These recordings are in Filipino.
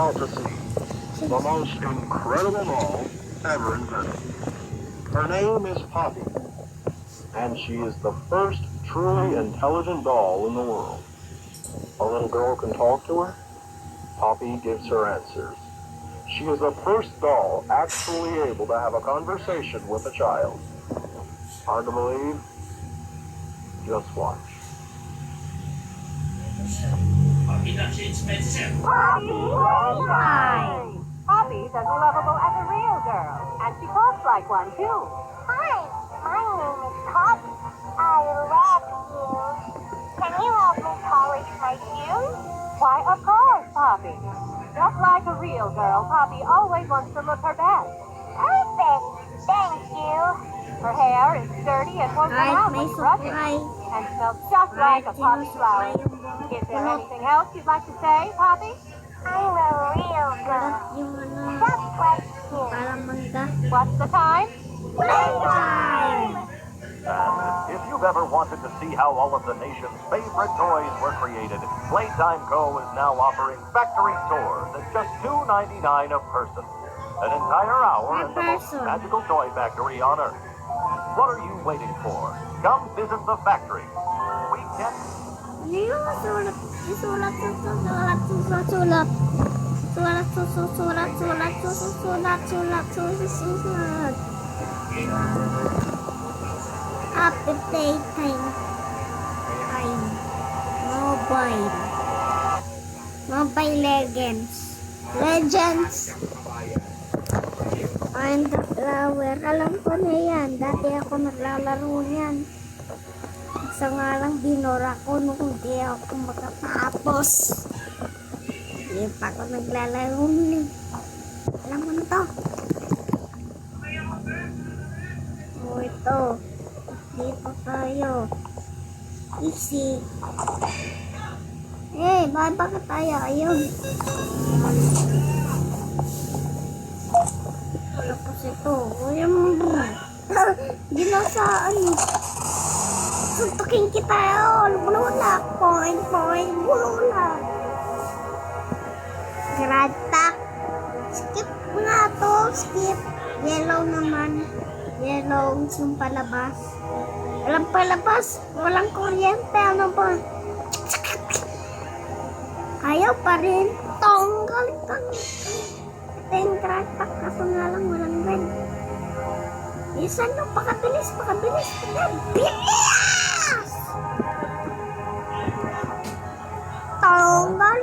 about to see the most incredible doll ever invented. Her name is Poppy, and she is the first truly intelligent doll in the world. A little girl can talk to her. Poppy gives her answers. She is the first doll actually able to have a conversation with a child. Hard to believe? Just watch. Poppy expensive. Poppy Playtime! Poppy's as lovable as a real girl, and she talks like one, too. Hi, my name is Poppy. I love you. Can you help me polish my shoes? Why, of course, Poppy. Just like a real girl, Poppy always wants to look her best. Perfect. Thank you. Her hair is sturdy and won't come out when you brush it, and smells just like a poppy flower. Is there anything else you'd like to say, Poppy? I'm a real girl. Just like you. What's the time? Playtime! And if you've ever wanted to see how all of the nation's favorite toys were created, Playtime Co. is now offering factory tours at just $2.99 a person. An entire hour in the most magical toy factory on Earth. What are you waiting for? Come visit the factory. We can... Happy Playtime. Mobile Legends. Find the flower. Alam ko na yan. Dati ako naglalaro yan. Isa nga lang binura ko nung hindi ako makatapos. Hindi pa ako naglalaro nun. Alam mo na to. Oh, ito. Dito tayo. Easy. Eh, bakit tayo? Ayun. Tapos ito. Ayun. Ginasaan. Suntukin kita. Bulula. Point. Bulula. Gratak. Skip nga to. Skip. Yellow naman. Yellow yung palabas. Walang palabas. Walang kuryente. Ano ba? Ayaw pa rin. Tonggal. Ito yung gratak. Kaso nga lang walang red. Isan nyo. Pakabilis. Bilis! Tonggal.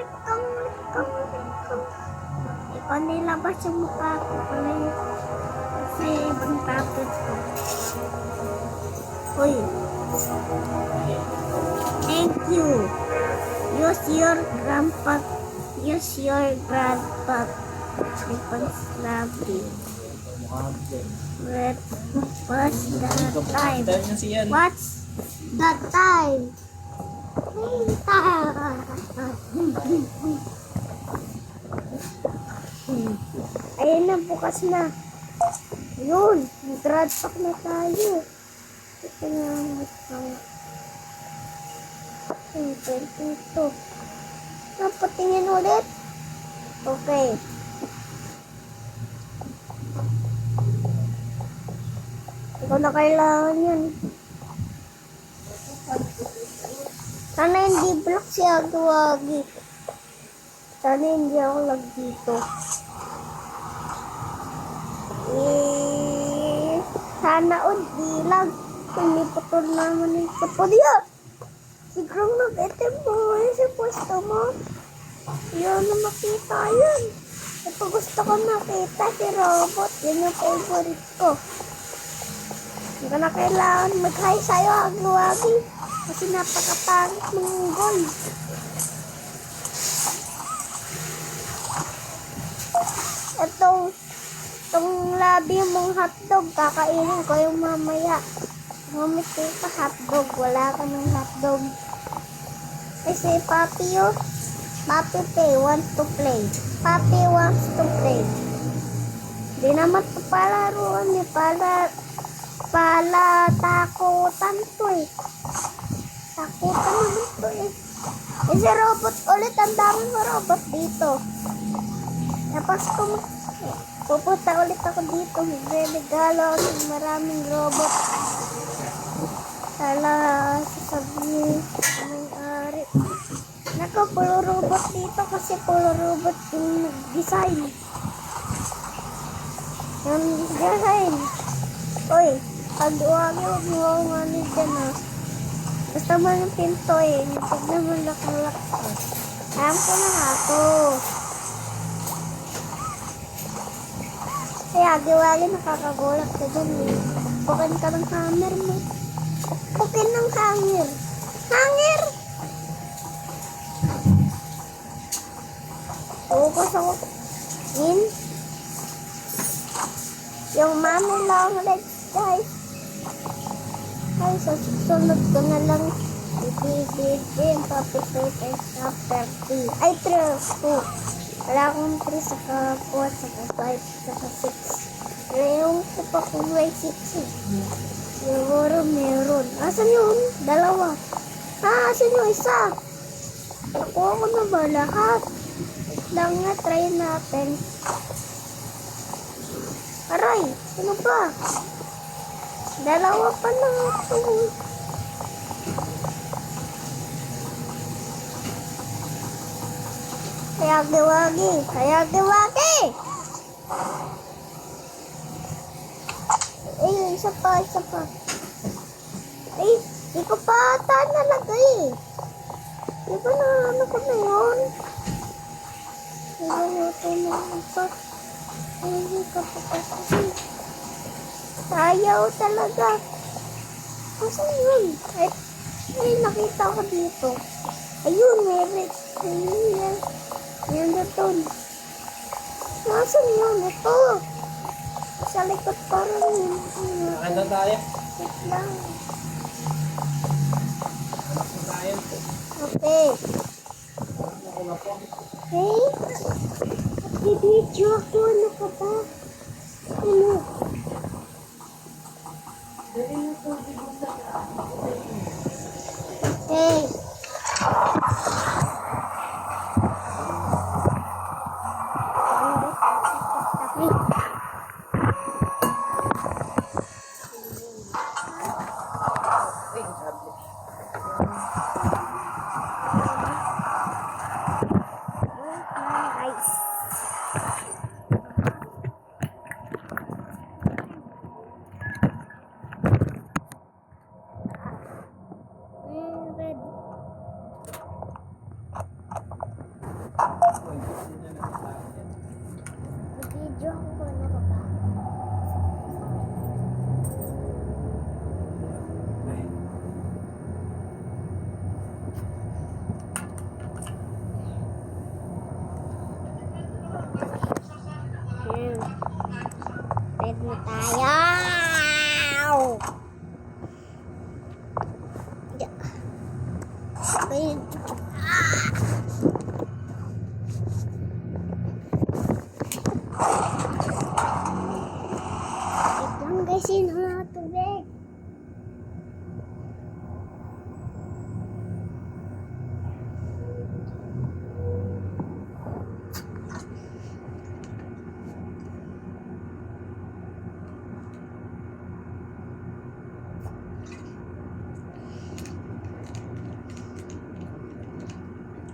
Ikaw nilabas yung mukha ko pala yun. Kasi ibang tablet ko. Uy. Thank you. Use your grandpa. Weapons lovely. What's the time? What's the time? Ayun na, bukas na. Yun, grad pack na tayo. Ito na ito. Napatingin ulit. Okay. Ikaw na kailangan yan. Sana hindi block si Agwagi. Sana hindi ako lag dito. Sana di lang. Hindi putol naman yung kapod yan. Sigrong nag-itim mo. Ayun si pwesto mo. Yan na makita yan. Ito gusto ko makita si Robot. Yan yung favorite ko. Hindi ka na kailangan mag-hi sa'yo, Agwagi. Kasi napakapangit ng gold. Itong labi mong hotdog, kakainin ko yung mamaya. Mamiti ka hotdog, wala ka ng hotdog. Kasi Papi yun. Papi wants to play. Papi wants to play. Di naman ito palaruan eh. Takutan to eh. Takutan naman to eh. Si robot ulit. Ang daming robot dito. Tapos kung pupunta ulit ako dito, magre-regalo ako ng maraming robot. Sala, sasabihin sa may-ari. Nako, puro robot dito kasi puro robot yung nag-design. Yung design. Uy, pag-uwagi, huwag mo akong ano dyan ah. Basta mo yung pinto eh. Pag naman lakalak ko. Alam ko na ako. Kaya giwagi nakakagulat ka dyan eh. Pukin ka ng hammer mo. Pukin ng hanger. Hanger! Focus ako. In. Yung mami long legs guys. Ay, sa susunod ko na lang ibibigin papipit chapter 3. Ay, 2. Wala akong 3 saka 4 saka 5 saka 6. Yung ko pa kung may 6 eh. Siguro meron. Asan yun? Dalawa. Asan yung isa? Nakuha ko na ba lahat? Lang nga, try natin. Aray, ano ba? Dalawa pa lang ito. Hayagi-wagi. Hayagi-wagi! Ay, isa pa. Ay, di ko pa ata nalagay. Di ba na ano ko na yun? Di ba nato na pa? Ay, di ka pa kasi. Ayaw talaga. Asan yun? Ay, nakita ko dito. Ayun, meron. Ayun, yan doon. Nasaan yun? Ito. Sa likod parang yun. Ano tayo? Wait lang. Ano tayo? Okay. Ako na po. Hey? Bibidyo ako. Ano ka ba? Ano? Hey. Video ako ano ka ba? Red na tayo! Guys, yun ang mga tubig.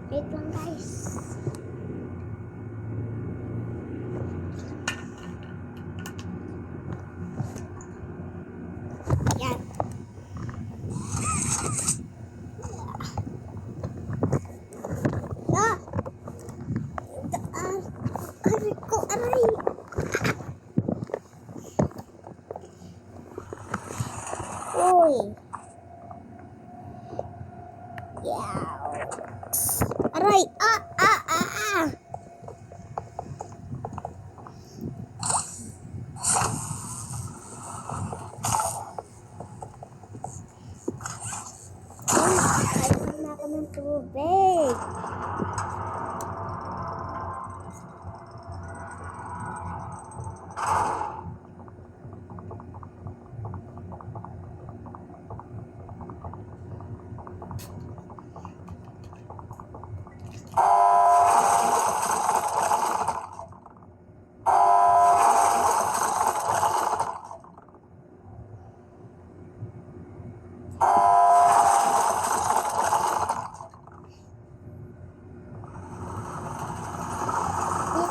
Wait lang guys. Yan. Ah! Daan. Aray ko, aray. Uy. Yaw. Aray. Ah. Kailangan na ako ng tubig.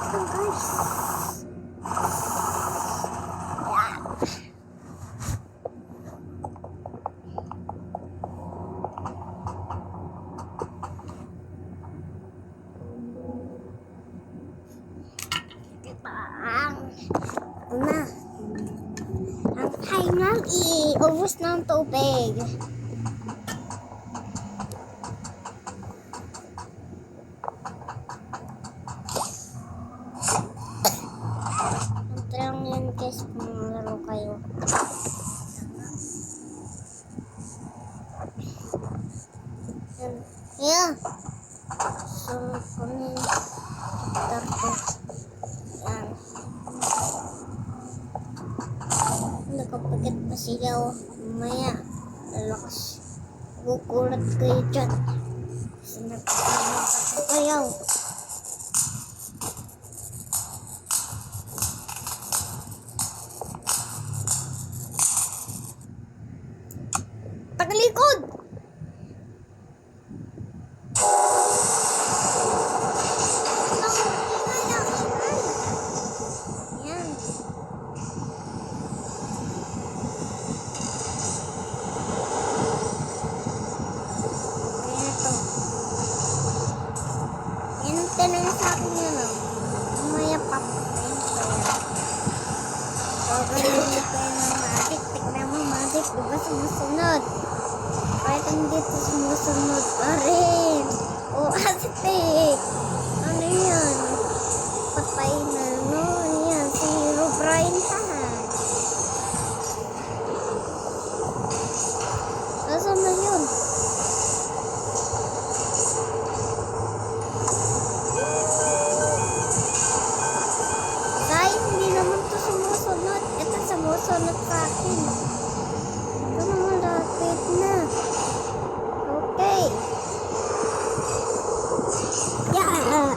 ito guys. Ang final ubos ng tubig. Ito lang yan guys kung laro kayo. Yeah. So, kunin ko. Yan. Nakapagkat pa sila o. Mamaya, lalakas. Bukulat kayo dyan. Kasi napakalakas kayo. Tagalikod! Yan. Ito. Yan ang tinanong sa akin yan o. Mamaya papatayin ko yan. Pagkakalala ko yan ng magic. Tignan mo magic. Diba sumusunod? Kahit hindi ito sumusunod pa rin. O asite. Ano yan? Patay na no. Ano yan? Si Robrine ha. Nasaan na yun? Dahil hindi naman ito sumusunod. Ito sumusunod sa akin. Ito naman lapit na. Okay. Yeah.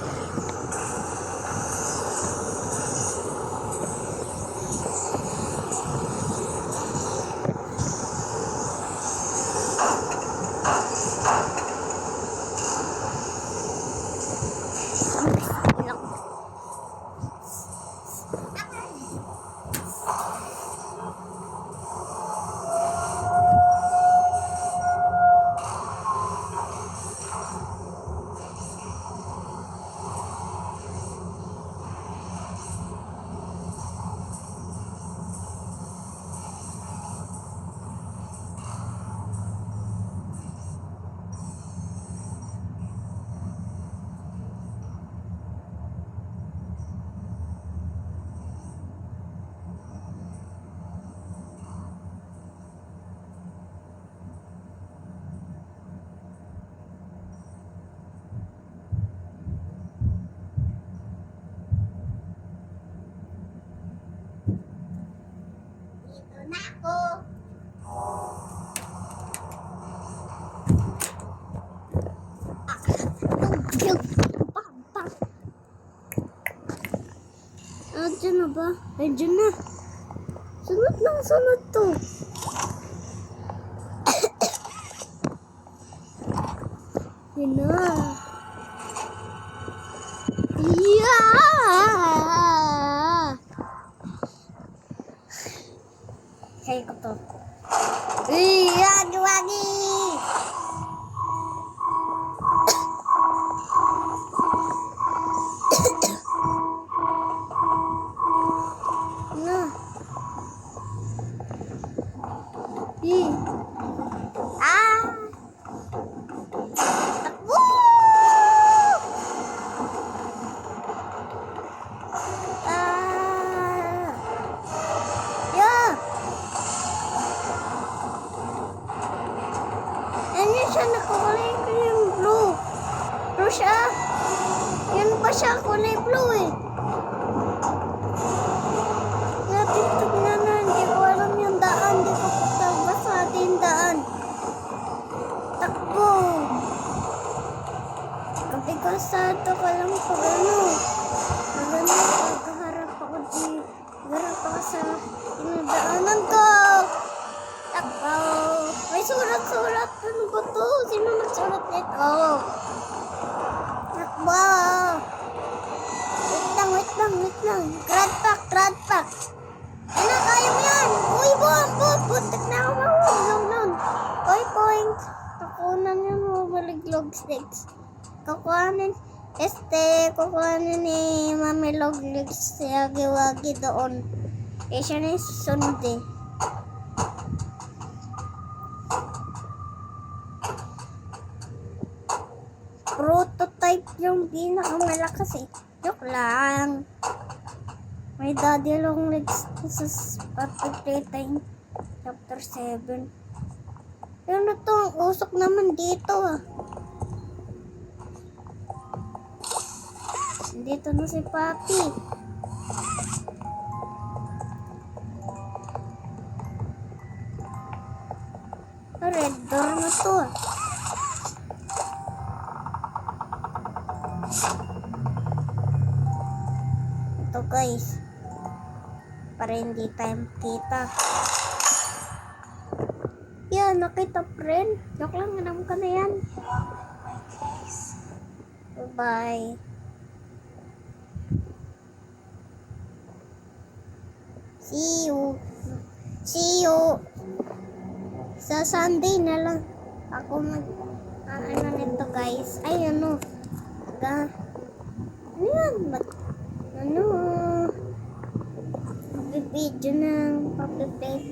Dito na ako. Diyan na ba? Ay, diyan na. Sunod lang, sunod to. Yun na. Yeah! Kaya ko to. Wagi! Na. Takbo! Yeah. Ano siya nakakulay ko yung blue? Blue siya? Yan pa siya kulay blue eh. Natin tignan na, hindi ko alam yung daan. Hindi ko patagba sa ating daan. Takbo! Kabigosado ka lang pag ano. Pag ano, pagharap ako di. Harap ako sa dinadaanan ko. Takbo! May surat-surat. Ano ba to? Sino nagsurat nito? Takbo! Wait lang. Grad pack. Ano, kaya mo yan. Uy, buwan. Puntik na ako mahulog nun. Uy, point. Kakunan yung mabalik log sticks. Kukuhanin ni Mami Log si Agi-Wagi doon. Eh, siya na yung susunod eh. Prototype yung pinakamalakas eh. Joke lang. May daddy long legs sa Papi Playtime Chapter 7. Ano to? Ang usok naman dito ah. Dito na si Papi. Red door na to ah. Ito guys. Para hindi tayo makita. Yan, nakita friend. Joke lang, alam ka na yan. Bye-bye. See you. Sa Sunday na lang ako ano nito guys. Ay ano. Ano yan? Ano? Video ng Papi Play